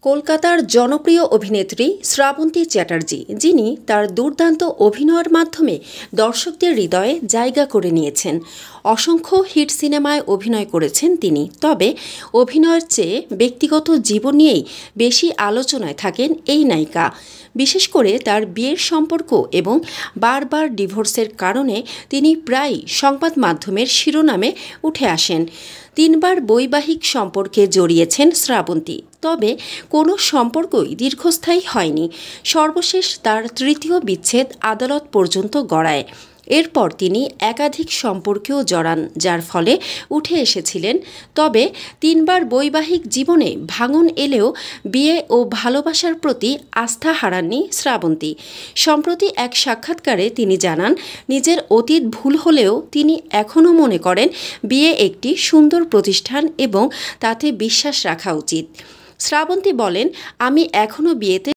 কলকাতার জনপ্রিয় অভিনেত্রী শ্রাবন্তী চ্যাটার্জি, যিনি তার দুর্দান্ত অভিনয়ের মাধ্যমে দর্শকদের হৃদয়ে জায়গা করে নিয়েছেন। অসংখ্য হিট সিনেমায় অভিনয় করেছেন তিনি। তবে অভিনয়ের চেয়ে ব্যক্তিগত জীবন নিয়েই বেশি আলোচনায় থাকেন এই নায়িকা। বিশেষ করে তার বিয়ের সম্পর্ক এবং বারবার ডিভোর্সের কারণে তিনি প্রায়ই সংবাদ মাধ্যমের শিরোনামে উঠে আসেন। 3 বার বৈবাহিক সম্পর্কে জড়িয়েছেন শ্রাবন্তী, তবে কোনো সম্পর্কই দীর্ঘস্থায়ী হয়নি। সর্বশেষ তার তৃতীয় বিচ্ছেদ আদালত পর্যন্ত গড়ায়। এরপর তিনি একাধিক সম্পর্কেও জড়ান, যার ফলে উঠে এসেছিলেন। তবে 3 বার বৈবাহিক জীবনে ভাঙন এলেও বিয়ে ও ভালোবাসার প্রতি আস্থা হারাননি শ্রাবন্তী। সম্প্রতি এক সাক্ষাৎকারে তিনি জানান, নিজের অতীত ভুল হলেও তিনি এখনও মনে করেন বিয়ে একটি সুন্দর প্রতিষ্ঠান এবং তাতে বিশ্বাস রাখা উচিত। শ্রাবন্তী বলেন, আমি এখনও বিয়েতে